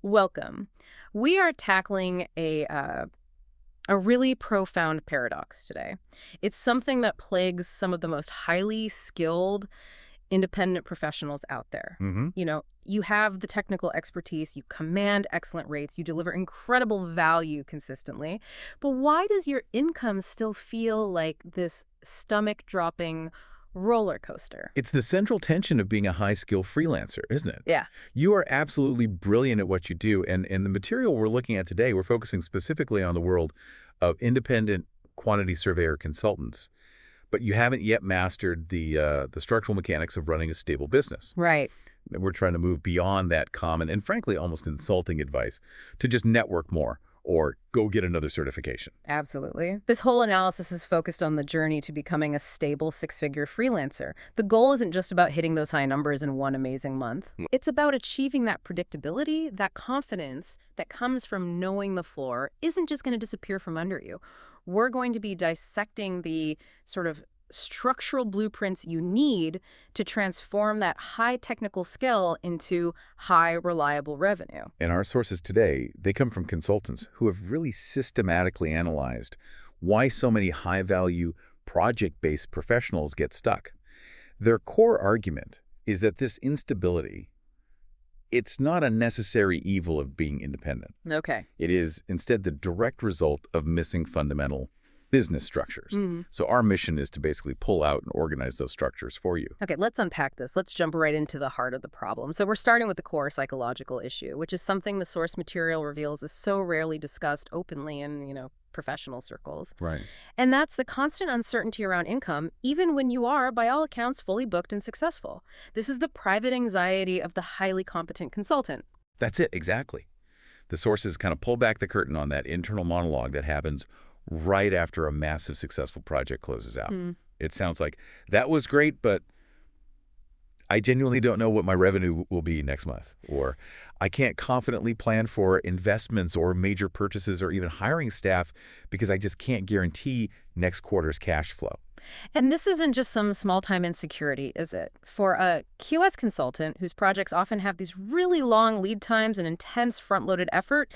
Welcome. We are tackling a really profound paradox today. It's something that plagues some of the most highly skilled independent professionals out there. Hmm. You have the technical expertise, you command excellent rates, you deliver incredible value consistently. But why does your income still feel like this stomach-dropping roller coaster? It's the central tension of being a high-skill freelancer, isn't it? Yeah. You are absolutely brilliant at what you do, and the material we're looking at today, we're focusing specifically on the world of independent quantity surveyor consultants. But you haven't yet mastered the structural mechanics of running a stable business. Right. We're trying to move beyond that common and frankly almost insulting advice to just network more or go get another certification. Absolutely. This whole analysis is focused on the journey to becoming a stable six-figure freelancer. The goal isn't just about hitting those high numbers in one amazing month. It's about achieving that predictability, that confidence that comes from knowing the floor isn't just going to disappear from under you. We're going to be dissecting the sort of structural blueprints you need to transform that high technical skill into high reliable revenue. And our sources today, they come from consultants who have really systematically analyzed why so many high-value, project-based professionals get stuck. Their core argument is that this instability, it's not a necessary evil of being independent. Okay. It is instead the direct result of missing fundamental business structures. So our mission is to basically pull out and organize those structures for you. Okay, let's unpack this. Let's jump right into the heart of the problem. So we're starting with the core psychological issue, which is something the source material reveals is so rarely discussed openly in, professional circles. Right. And that's the constant uncertainty around income, even when you are, by all accounts, fully booked and successful. This is the private anxiety of the highly competent consultant. That's it, exactly. The sources kind of pull back the curtain on that internal monologue that happens right after a massive successful project closes out. It sounds like, that was great, but I genuinely don't know what my revenue will be next month. Or I can't confidently plan for investments or major purchases or even hiring staff because I just can't guarantee next quarter's cash flow. And this isn't just some small-time insecurity, is it? For a QS consultant whose projects often have these really long lead times and intense front-loaded effort,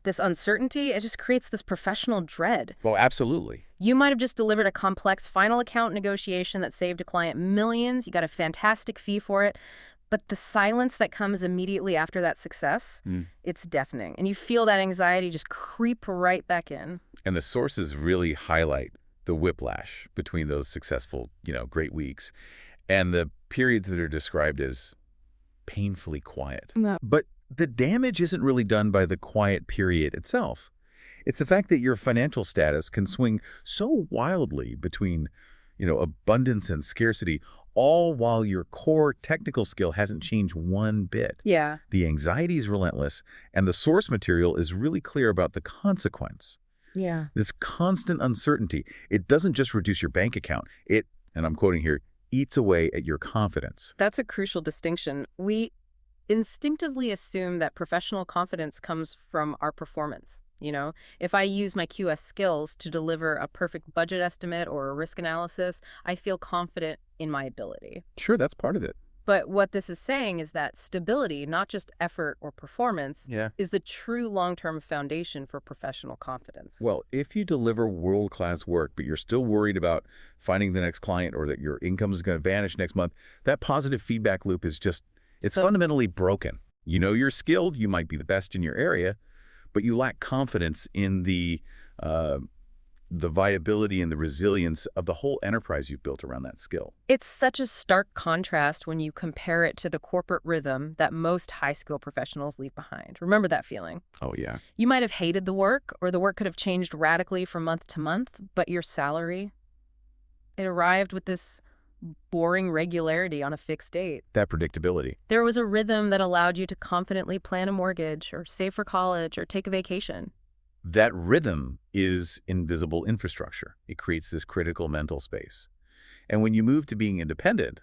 this uncertainty, it just creates this professional dread. Well, absolutely. You might have just delivered a complex final account negotiation that saved a client millions. You got a fantastic fee for it. But the silence that comes immediately after that success, it's deafening. And you feel that anxiety just creep right back in. And the sources really highlight the whiplash between those successful, great weeks and the periods that are described as painfully quiet. No. But the damage isn't really done by the quiet period itself. It's the fact that your financial status can swing so wildly between, abundance and scarcity, all while your core technical skill hasn't changed one bit. Yeah. The anxiety is relentless, and the source material is really clear about the consequence. Yeah. This constant uncertainty, it doesn't just reduce your bank account. It, and I'm quoting here, eats away at your confidence. That's a crucial distinction. We instinctively assume that professional confidence comes from our performance. If I use my QS skills to deliver a perfect budget estimate or a risk analysis, I feel confident in my ability. Sure, that's part of it. But what this is saying is that stability, not just effort or performance, is the true long-term foundation for professional confidence. Well, if you deliver world-class work, but you're still worried about finding the next client or that your income is going to vanish next month, that positive feedback loop is just, it's fundamentally broken. You know you're skilled, you might be the best in your area, but you lack confidence in the viability and the resilience of the whole enterprise you've built around that skill. It's such a stark contrast when you compare it to the corporate rhythm that most high-skill professionals leave behind. Remember that feeling? Oh, yeah. You might have hated the work, or the work could have changed radically from month to month, but your salary, it arrived with this boring regularity on a fixed date. That predictability. There was a rhythm that allowed you to confidently plan a mortgage, or save for college, or take a vacation. That rhythm is invisible infrastructure. It creates this critical mental space. And when you move to being independent,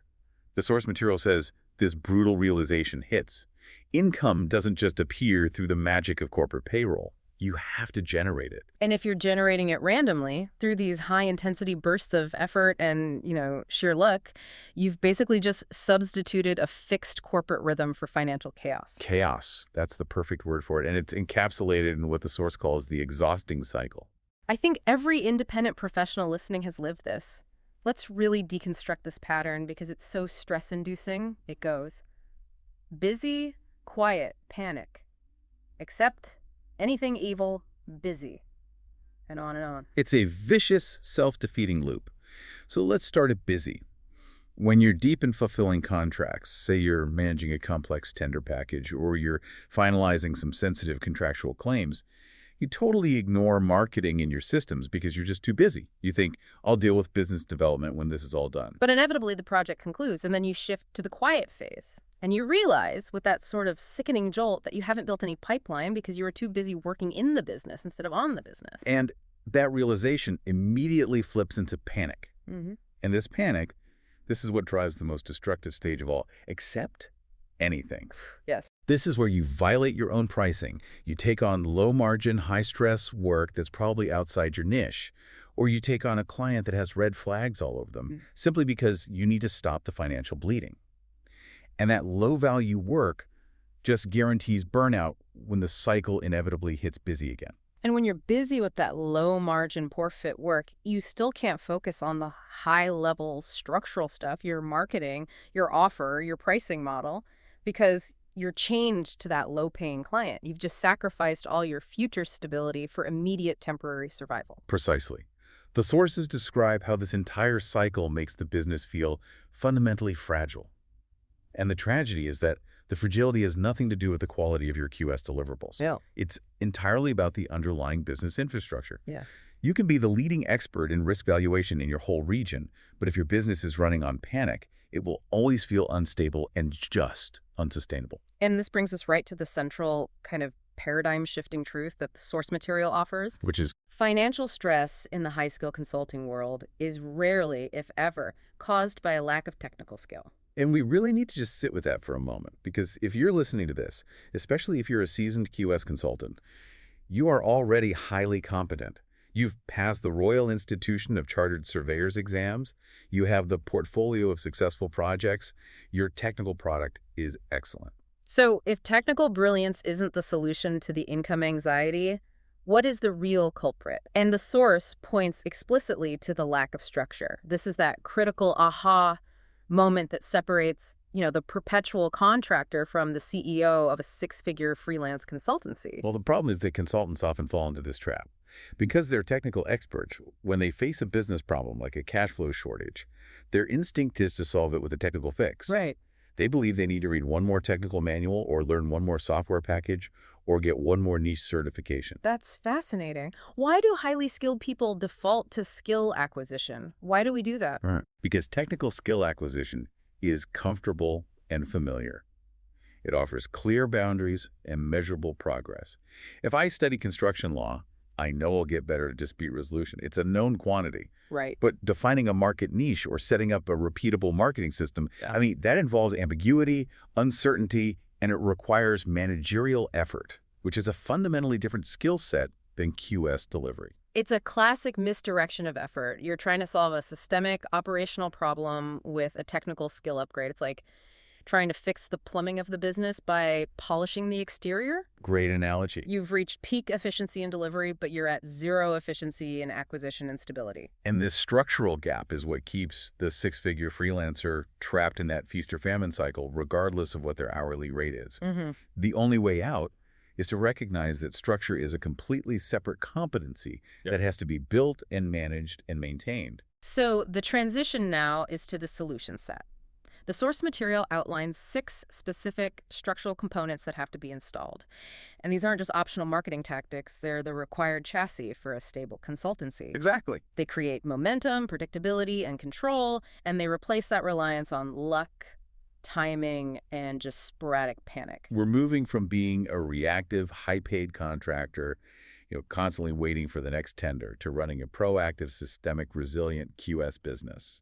the source material says this brutal realization hits. Income doesn't just appear through the magic of corporate payroll. You have to generate it. And if you're generating it randomly through these high-intensity bursts of effort and, sheer luck, you've basically just substituted a fixed corporate rhythm for financial chaos. Chaos. That's the perfect word for it. And it's encapsulated in what the source calls the exhausting cycle. I think every independent professional listening has lived this. Let's really deconstruct this pattern because it's so stress-inducing. It goes busy, quiet, panic. Accept anything evil, busy. And on and on. It's a vicious, self-defeating loop. So let's start at busy. When you're deep in fulfilling contracts, say you're managing a complex tender package or you're finalizing some sensitive contractual claims, you totally ignore marketing in your systems because you're just too busy. You think, I'll deal with business development when this is all done. But inevitably, the project concludes, and then you shift to the quiet phase. And you realize, with that sort of sickening jolt, that you haven't built any pipeline because you were too busy working in the business instead of on the business. And that realization immediately flips into panic. Mm-hmm. And this panic, this is what drives the most destructive stage of all. Accept anything. Yes. This is where you violate your own pricing. You take on low-margin, high-stress work that's probably outside your niche. Or you take on a client that has red flags all over them, simply because you need to stop the financial bleeding. And that low-value work just guarantees burnout when the cycle inevitably hits busy again. And when you're busy with that low-margin, poor-fit work, you still can't focus on the high-level structural stuff, your marketing, your offer, your pricing model, because you're chained to that low-paying client. You've just sacrificed all your future stability for immediate temporary survival. Precisely. The sources describe how this entire cycle makes the business feel fundamentally fragile. And the tragedy is that the fragility has nothing to do with the quality of your QS deliverables. Yeah. It's entirely about the underlying business infrastructure. Yeah. You can be the leading expert in risk valuation in your whole region, but if your business is running on panic, it will always feel unstable and just unsustainable. And this brings us right to the central kind of paradigm-shifting truth that the source material offers. Which is? Financial stress in the high-skill consulting world is rarely, if ever, caused by a lack of technical skill. And we really need to just sit with that for a moment, because if you're listening to this, especially if you're a seasoned QS consultant, you are already highly competent. You've passed the Royal Institution of Chartered Surveyors exams. You have the portfolio of successful projects. Your technical product is excellent. So if technical brilliance isn't the solution to the income anxiety, what is the real culprit? And the source points explicitly to the lack of structure. This is that critical aha moment that separates, the perpetual contractor from the CEO of a six-figure freelance consultancy. Well, the problem is that consultants often fall into this trap. Because they're technical experts, when they face a business problem like a cash flow shortage, their instinct is to solve it with a technical fix. Right. They believe they need to read one more technical manual or learn one more software package or get one more niche certification. That's fascinating. Why do highly skilled people default to skill acquisition? Why do we do that? Right. Because technical skill acquisition is comfortable and familiar. It offers clear boundaries and measurable progress. If I study construction law, I know I'll get better at dispute resolution. It's a known quantity. Right. But defining a market niche or setting up a repeatable marketing system, that involves ambiguity, uncertainty, and it requires managerial effort, which is a fundamentally different skill set than QS delivery. It's a classic misdirection of effort. You're trying to solve a systemic operational problem with a technical skill upgrade. It's like trying to fix the plumbing of the business by polishing the exterior. Great analogy. You've reached peak efficiency in delivery, but you're at zero efficiency in acquisition and stability. And this structural gap is what keeps the six-figure freelancer trapped in that feast-or-famine cycle, regardless of what their hourly rate is. Mm-hmm. The only way out is to recognize that structure is a completely separate competency that has to be built and managed and maintained. So the transition now is to the solution set. The source material outlines 6 specific structural components that have to be installed. And these aren't just optional marketing tactics, they're the required chassis for a stable consultancy. Exactly. They create momentum, predictability, and control, and they replace that reliance on luck, timing, and just sporadic panic. We're moving from being a reactive, high-paid contractor, constantly waiting for the next tender, to running a proactive, systemic, resilient QS business.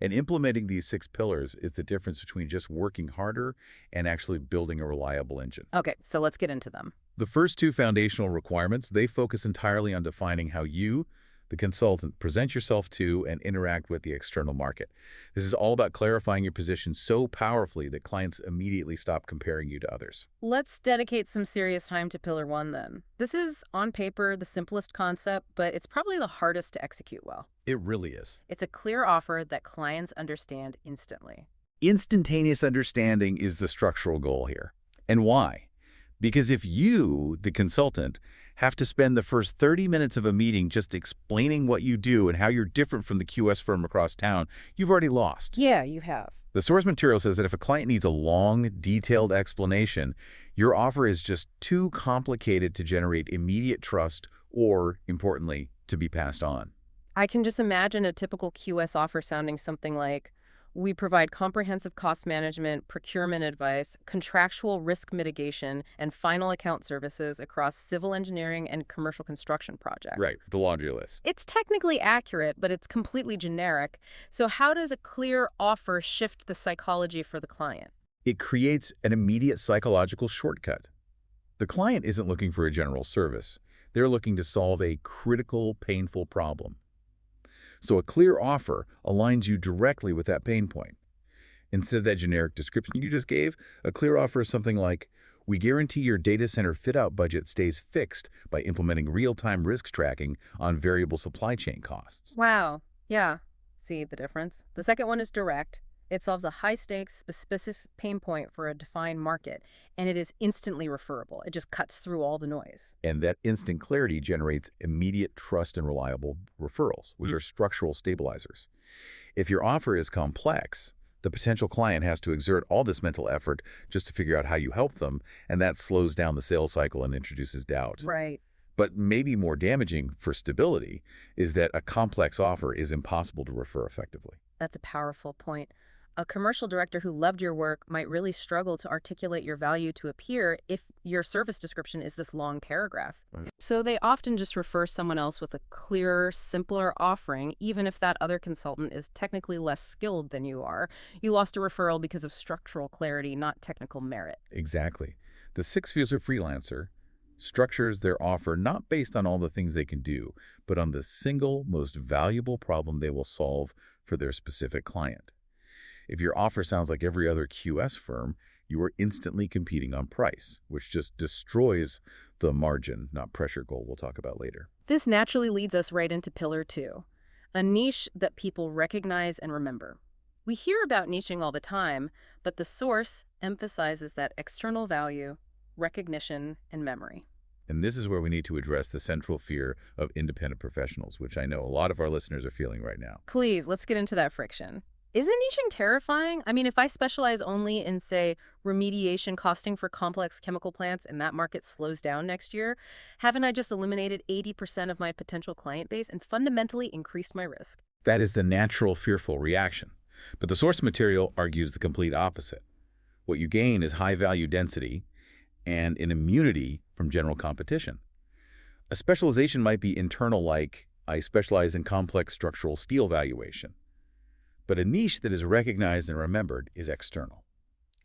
And implementing these 6 pillars is the difference between just working harder and actually building a reliable engine. Okay, so let's get into them. The first two foundational requirements, they focus entirely on defining how you, the consultant, present yourself to and interact with the external market. This is all about clarifying your position so powerfully that clients immediately stop comparing you to others. Let's dedicate some serious time to Pillar 1 then. This is, on paper, the simplest concept, but it's probably the hardest to execute well. It really is. It's a clear offer that clients understand instantly. Instantaneous understanding is the structural goal here. And why? Because if you, the consultant, have to spend the first 30 minutes of a meeting just explaining what you do and how you're different from the QS firm across town, you've already lost. Yeah, you have. The source material says that if a client needs a long, detailed explanation, your offer is just too complicated to generate immediate trust or, importantly, to be passed on. I can just imagine a typical QS offer sounding something like, we provide comprehensive cost management, procurement advice, contractual risk mitigation, and final account services across civil engineering and commercial construction projects. Right, the laundry list. It's technically accurate, but it's completely generic. So how does a clear offer shift the psychology for the client? It creates an immediate psychological shortcut. The client isn't looking for a general service. They're looking to solve a critical, painful problem. So a clear offer aligns you directly with that pain point. Instead of that generic description you just gave, a clear offer is something like, we guarantee your data center fit-out budget stays fixed by implementing real-time risk tracking on variable supply chain costs. Wow. Yeah. See the difference? The second one is direct. It solves a high-stakes, specific pain point for a defined market, and it is instantly referable. It just cuts through all the noise. And that instant clarity generates immediate trust and reliable referrals, which are structural stabilizers. If your offer is complex, the potential client has to exert all this mental effort just to figure out how you help them, and that slows down the sales cycle and introduces doubt. Right. But maybe more damaging for stability is that a complex offer is impossible to refer effectively. That's a powerful point. A commercial director who loved your work might really struggle to articulate your value to a peer if your service description is this long paragraph. Right. So they often just refer someone else with a clearer, simpler offering, even if that other consultant is technically less skilled than you are. You lost a referral because of structural clarity, not technical merit. Exactly. The six-figure freelancer structures their offer not based on all the things they can do, but on the single most valuable problem they will solve for their specific client. If your offer sounds like every other QS firm, you are instantly competing on price, which just destroys the margin, not pressure goal we'll talk about later. This naturally leads us right into Pillar 2, a niche that people recognize and remember. We hear about niching all the time, but the source emphasizes that external value, recognition, and memory. And this is where we need to address the central fear of independent professionals, which I know a lot of our listeners are feeling right now. Please, let's get into that friction. Isn't niching terrifying? I mean, if I specialize only in, say, remediation costing for complex chemical plants and that market slows down next year, haven't I just eliminated 80% of my potential client base and fundamentally increased my risk? That is the natural, fearful reaction. But the source material argues the complete opposite. What you gain is high-value density and an immunity from general competition. A specialization might be internal, like, I specialize in complex structural steel valuation. But a niche that is recognized and remembered is external.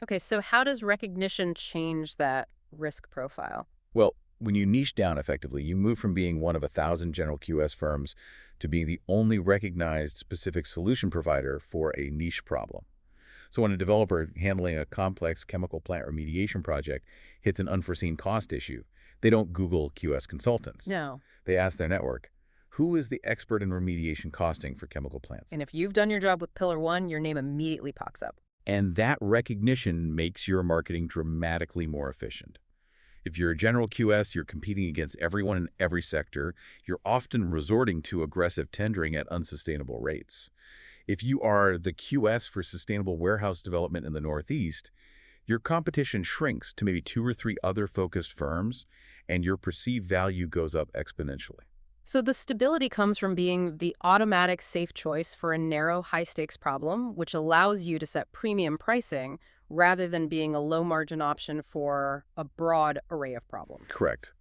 Okay, so how does recognition change that risk profile? Well, when you niche down effectively, you move from being one of 1,000 general QS firms to being the only recognized specific solution provider for a niche problem. So when a developer handling a complex chemical plant remediation project hits an unforeseen cost issue, they don't Google QS consultants. No. They ask their network, who is the expert in remediation costing for chemical plants? And if you've done your job with Pillar 1, your name immediately pops up. And that recognition makes your marketing dramatically more efficient. If you're a general QS, you're competing against everyone in every sector. You're often resorting to aggressive tendering at unsustainable rates. If you are the QS for sustainable warehouse development in the Northeast, your competition shrinks to maybe 2 or 3 other focused firms, and your perceived value goes up exponentially. So the stability comes from being the automatic safe choice for a narrow, high-stakes problem, which allows you to set premium pricing rather than being a low-margin option for a broad array of problems. Correct.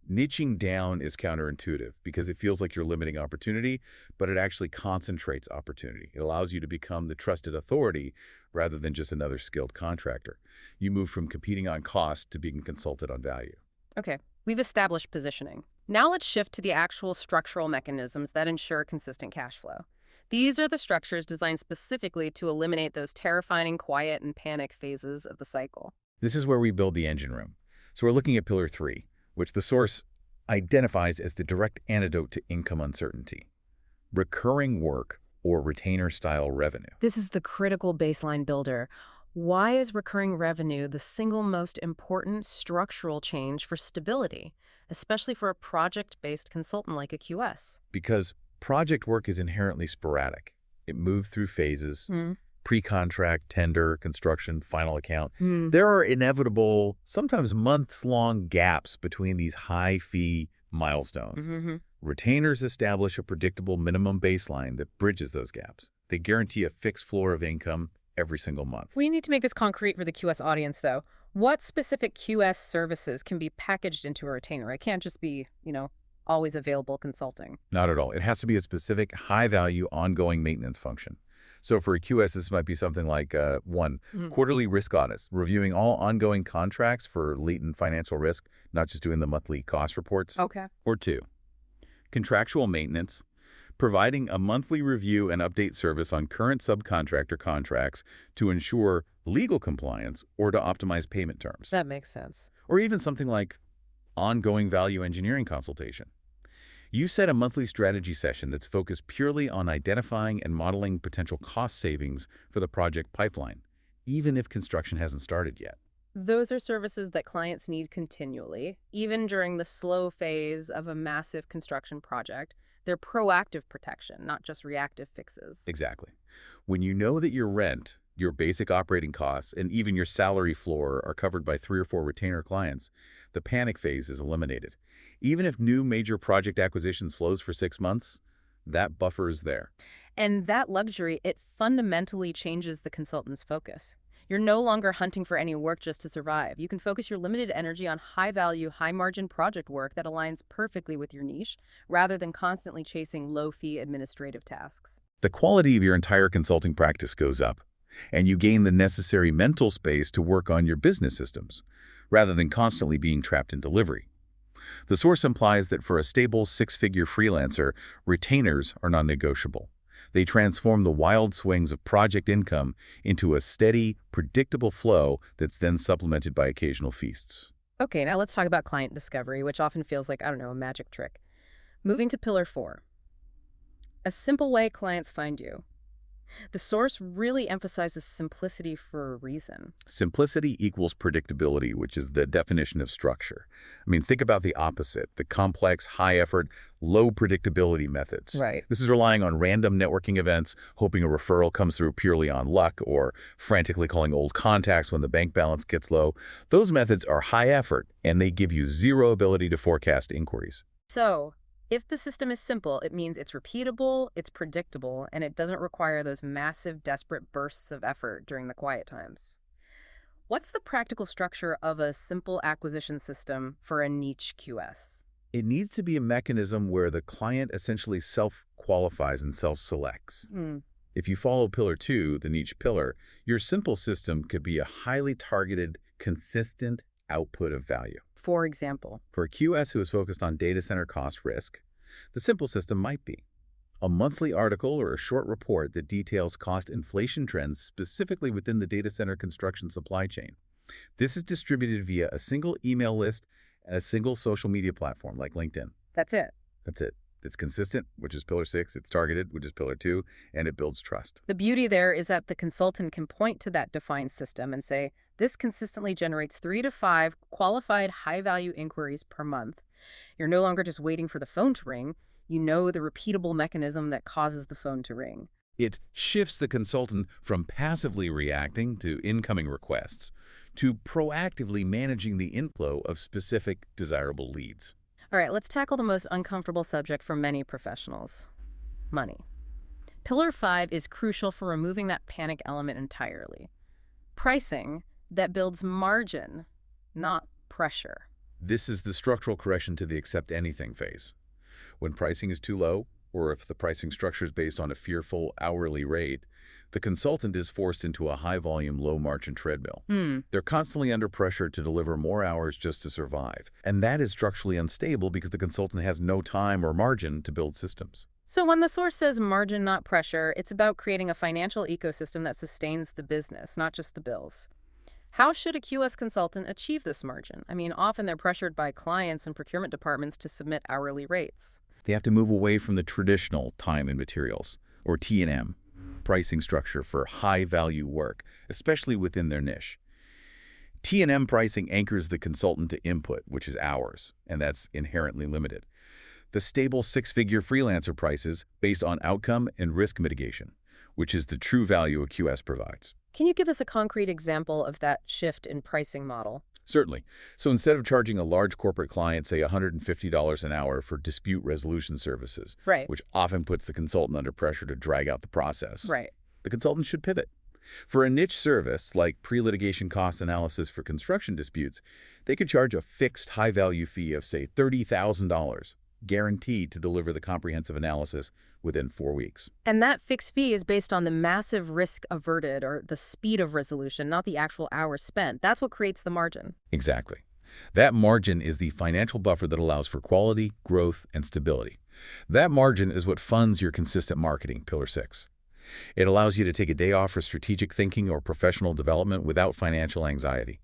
Niching down is counterintuitive because it feels like you're limiting opportunity, but it actually concentrates opportunity. It allows you to become the trusted authority rather than just another skilled contractor. You move from competing on cost to being consulted on value. Okay, we've established positioning. Now let's shift to the actual structural mechanisms that ensure consistent cash flow. These are the structures designed specifically to eliminate those terrifying quiet and panic phases of the cycle. This is where we build the engine room. So we're looking at Pillar 3, which the source identifies as the direct antidote to income uncertainty. Recurring work or retainer-style revenue. This is the critical baseline builder. Why is recurring revenue the single most important structural change for stability, especially for a project-based consultant like a QS? Because project work is inherently sporadic. It moves through phases, pre-contract, tender, construction, final account. There are inevitable, sometimes months-long gaps between these high-fee milestones. Retainers establish a predictable minimum baseline that bridges those gaps. They guarantee a fixed floor of income every single month. We need to make this concrete for the QS audience, though. What specific QS services can be packaged into a retainer? It can't just be, always available consulting. Not at all. It has to be a specific, high-value, ongoing maintenance function. So for a QS, this might be something like, one, quarterly risk audits, reviewing all ongoing contracts for latent financial risk, not just doing the monthly cost reports. Okay. Or two, contractual maintenance, providing a monthly review and update service on current subcontractor contracts to ensure legal compliance or to optimize payment terms. That makes sense. Or even something like ongoing value engineering consultation. You set a monthly strategy session that's focused purely on identifying and modeling potential cost savings for the project pipeline, even if construction hasn't started yet. Those are services that clients need continually, even during the slow phase of a massive construction project. They're proactive protection, not just reactive fixes. Exactly. When you know that your rent, your basic operating costs, and even your salary floor are covered by 3 or 4 retainer clients, the panic phase is eliminated. Even if new major project acquisition slows for 6 months, that buffer is there. And that luxury, it fundamentally changes the consultant's focus. You're no longer hunting for any work just to survive. You can focus your limited energy on high-value, high-margin project work that aligns perfectly with your niche, rather than constantly chasing low-fee administrative tasks. The quality of your entire consulting practice goes up, and you gain the necessary mental space to work on your business systems, rather than constantly being trapped in delivery. The source implies that for a stable 6-figure freelancer, retainers are non-negotiable. They transform the wild swings of project income into a steady, predictable flow that's then supplemented by occasional feasts. Okay, now let's talk about client discovery, which often feels like, a magic trick. Moving to Pillar 4. A simple way clients find you. The source really emphasizes simplicity for a reason. Simplicity equals predictability, which is the definition of structure. I mean, think about the opposite, the complex, high-effort, low predictability methods. Right. This is relying on random networking events, hoping a referral comes through purely on luck, or frantically calling old contacts when the bank balance gets low. Those methods are high effort, and they give you zero ability to forecast inquiries. So, if the system is simple, it means it's repeatable, it's predictable, and it doesn't require those massive, desperate bursts of effort during the quiet times. What's the practical structure of a simple acquisition system for a niche QS? It needs to be a mechanism where the client essentially self-qualifies and self-selects. If you follow Pillar 2, the niche pillar, your simple system could be a highly targeted, consistent output of value. For example? For a QS who is focused on data center cost risk, the simple system might be a monthly article or a short report that details cost inflation trends specifically within the data center construction supply chain. This is distributed via a single email list and a single social media platform like LinkedIn. That's it. That's it. It's consistent, which is Pillar 6. It's targeted, which is Pillar 2, and it builds trust. The beauty there is that the consultant can point to that defined system and say, this consistently generates 3 to 5 qualified high-value inquiries per month. You're no longer just waiting for the phone to ring. You know the repeatable mechanism that causes the phone to ring. It shifts the consultant from passively reacting to incoming requests to proactively managing the inflow of specific desirable leads. All right, let's tackle the most uncomfortable subject for many professionals: money. Pillar 5 is crucial for removing that panic element entirely. Pricing that builds margin, not pressure. This is the structural correction to the accept anything phase. When pricing is too low, or if the pricing structure is based on a fearful hourly rate, the consultant is forced into a high-volume, low-margin treadmill. They're constantly under pressure to deliver more hours just to survive. And that is structurally unstable because the consultant has no time or margin to build systems. So when the source says margin, not pressure, it's about creating a financial ecosystem that sustains the business, not just the bills. How should a QS consultant achieve this margin? I mean, often they're pressured by clients and procurement departments to submit hourly rates. They have to move away from the traditional time and materials, or T&M, pricing structure for high-value work, especially within their niche. T&M pricing anchors the consultant to input, which is hours, and that's inherently limited. The stable six-figure freelancer prices based on outcome and risk mitigation, which is the true value a QS provides. Can you give us a concrete example of that shift in pricing model? Certainly. So instead of charging a large corporate client, say $150 an hour for dispute resolution services, Right. which often puts the consultant under pressure to drag out the process, Right. the consultant should pivot. For a niche service like pre-litigation cost analysis for construction disputes, they could charge a fixed high-value fee of, say, $30,000, guaranteed to deliver the comprehensive analysis within 4 weeks. And that fixed fee is based on the massive risk averted or the speed of resolution, not the actual hours spent. That's what creates the margin. Exactly. That margin is the financial buffer that allows for quality, growth, and stability. That margin is what funds your consistent marketing, Pillar 6. It allows you to take a day off for strategic thinking or professional development without financial anxiety.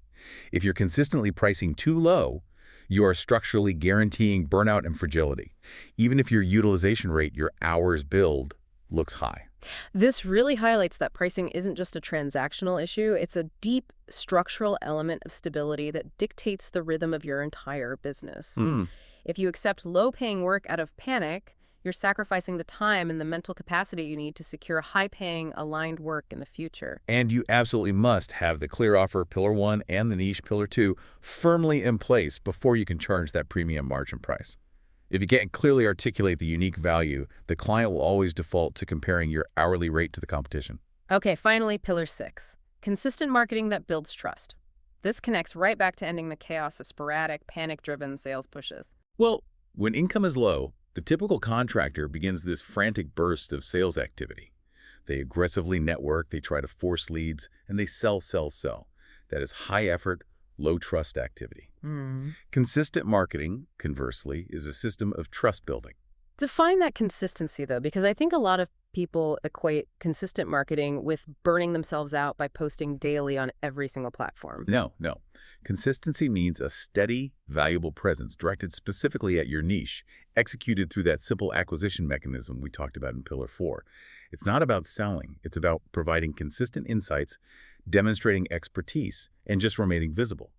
If you're consistently pricing too low, you are structurally guaranteeing burnout and fragility, even if your utilization rate, your hours billed, looks high. This really highlights that pricing isn't just a transactional issue. It's a deep structural element of stability that dictates the rhythm of your entire business. If you accept low-paying work out of panic, you're sacrificing the time and the mental capacity you need to secure high-paying, aligned work in the future. And you absolutely must have the clear offer, Pillar 1, and the niche, Pillar 2, firmly in place before you can charge that premium margin price. If you can't clearly articulate the unique value, the client will always default to comparing your hourly rate to the competition. Okay, finally, Pillar 6, consistent marketing that builds trust. This connects right back to ending the chaos of sporadic, panic-driven sales pushes. Well, when income is low, the typical contractor begins this frantic burst of sales activity. They aggressively network, they try to force leads, and they sell, sell, sell. That is high-effort, low-trust activity. Consistent marketing, conversely, is a system of trust building. Define that consistency, though, because I think a lot of people equate consistent marketing with burning themselves out by posting daily on every single platform. No. Consistency means a steady, valuable presence directed specifically at your niche, executed through that simple acquisition mechanism we talked about in Pillar 4. It's not about selling. It's about providing consistent insights, demonstrating expertise, and just remaining visible.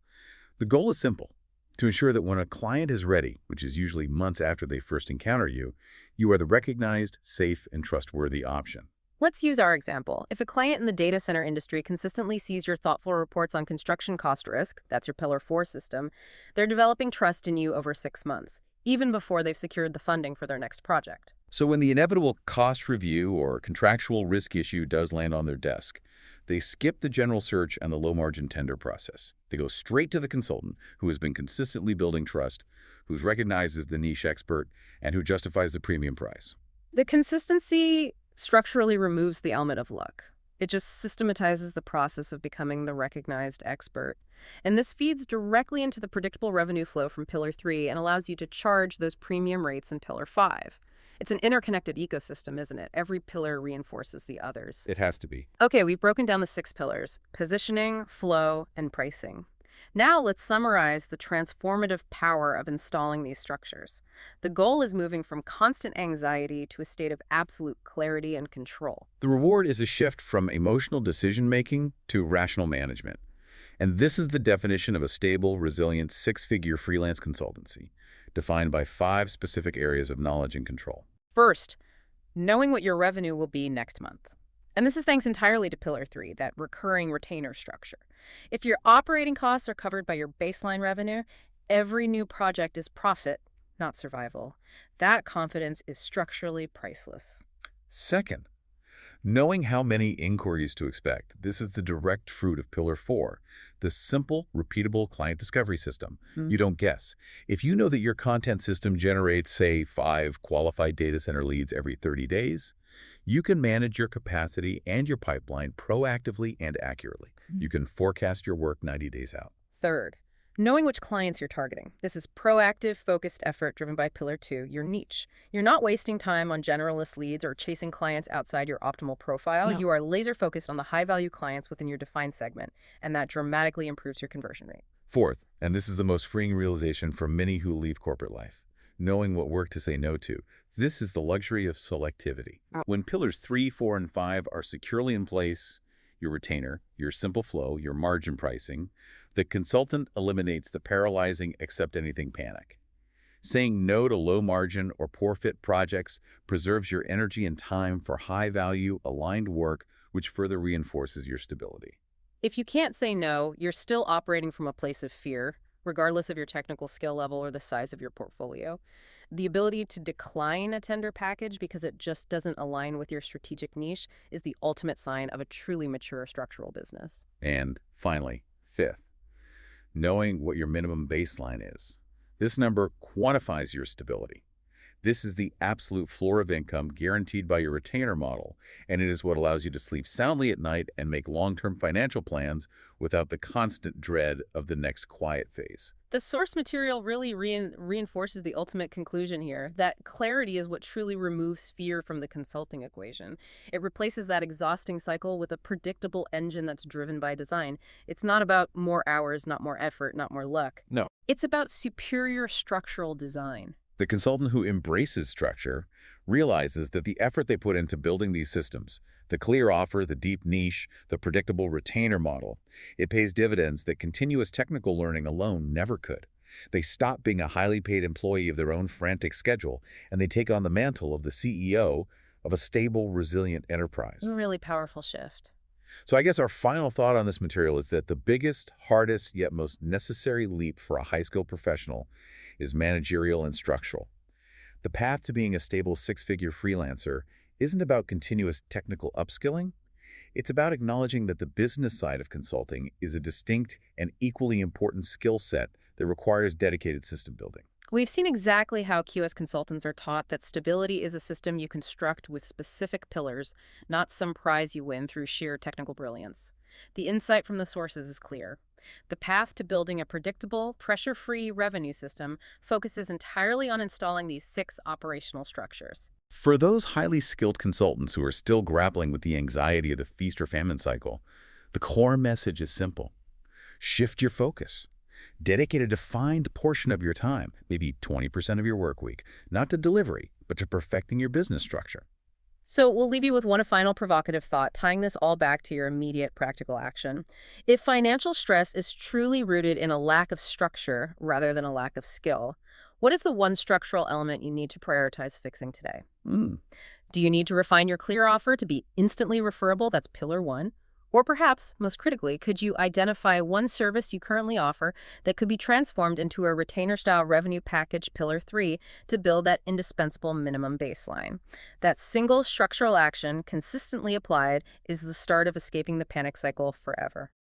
The goal is simple: to ensure that when a client is ready, which is usually months after they first encounter you, you are the recognized, safe, and trustworthy option. Let's use our example. If a client in the data center industry consistently sees your thoughtful reports on construction cost risk, that's your Pillar 4 system, they're developing trust in you over 6 months, even before they've secured the funding for their next project. So when the inevitable cost review or contractual risk issue does land on their desk, they skip the general search and the low-margin tender process. They go straight to the consultant who has been consistently building trust, who's recognized as the niche expert, and who justifies the premium price. The consistency structurally removes the element of luck. It just systematizes the process of becoming the recognized expert. And this feeds directly into the predictable revenue flow from Pillar 3 and allows you to charge those premium rates in Pillar 5. It's an interconnected ecosystem, isn't it? Every pillar reinforces the others. It has to be. Okay, we've broken down the 6 pillars: positioning, flow, and pricing. Now let's summarize the transformative power of installing these structures. The goal is moving from constant anxiety to a state of absolute clarity and control. The reward is a shift from emotional decision-making to rational management. And this is the definition of a stable, resilient, 6-figure freelance consultancy, defined by 5 specific areas of knowledge and control. First, knowing what your revenue will be next month. And this is thanks entirely to Pillar 3, that recurring retainer structure. If your operating costs are covered by your baseline revenue, every new project is profit, not survival. That confidence is structurally priceless. Second, Knowing how many inquiries to expect, this is the direct fruit of Pillar 4, the simple, repeatable client discovery system. Hmm. You don't guess. If you know that your content system generates, say, 5 qualified data center leads every 30 days, you can manage your capacity and your pipeline proactively and accurately. You can forecast your work 90 days out. Third, knowing which clients you're targeting. This is proactive, focused effort driven by Pillar 2, your niche. You're not wasting time on generalist leads or chasing clients outside your optimal profile. No. You are laser focused on the high-value clients within your defined segment, and that dramatically improves your conversion rate. Fourth, and this is the most freeing realization for many who leave corporate life, knowing what work to say no to. This is the luxury of selectivity. When pillars 3, 4, and 5 are securely in place, your retainer, your simple flow, your margin pricing, the consultant eliminates the paralyzing accept anything panic. Saying no to low-margin or poor-fit projects preserves your energy and time for high-value, aligned work, which further reinforces your stability. If you can't say no, you're still operating from a place of fear, regardless of your technical skill level or the size of your portfolio. The ability to decline a tender package because it just doesn't align with your strategic niche is the ultimate sign of a truly mature structural business. And finally, fifth, knowing what your minimum baseline is. This number quantifies your stability. This is the absolute floor of income guaranteed by your retainer model, and it is what allows you to sleep soundly at night and make long-term financial plans without the constant dread of the next quiet phase. The source material really reinforces the ultimate conclusion here, that clarity is what truly removes fear from the consulting equation. It replaces that exhausting cycle with a predictable engine that's driven by design. It's not about more hours, not more effort, not more luck. No. It's about superior structural design. The consultant who embraces structure realizes that the effort they put into building these systems, the clear offer, the deep niche, the predictable retainer model, it pays dividends that continuous technical learning alone never could. They stop being a highly paid employee of their own frantic schedule, and they take on the mantle of the CEO of a stable, resilient enterprise. A really powerful shift. So I guess our final thought on this material is that the biggest, hardest, yet most necessary leap for a high-skilled professional is managerial and structural. The path to being a stable six-figure freelancer isn't about continuous technical upskilling. It's about acknowledging that the business side of consulting is a distinct and equally important skill set that requires dedicated system building. We've seen exactly how QS consultants are taught that stability is a system you construct with specific pillars, not some prize you win through sheer technical brilliance. The insight from the sources is clear. The path to building a predictable, pressure-free revenue system focuses entirely on installing these 6 operational structures. For those highly skilled consultants who are still grappling with the anxiety of the feast-or-famine cycle, the core message is simple. Shift your focus. Dedicate a defined portion of your time, maybe 20% of your work week, not to delivery, but to perfecting your business structure. So we'll leave you with one final provocative thought, tying this all back to your immediate practical action. If financial stress is truly rooted in a lack of structure rather than a lack of skill, what is the one structural element you need to prioritize fixing today? Do you need to refine your clear offer to be instantly referable? That's pillar 1. Or perhaps, most critically, could you identify one service you currently offer that could be transformed into a retainer-style revenue package, pillar 3, to build that indispensable minimum baseline? That single structural action, consistently applied, is the start of escaping the panic cycle forever.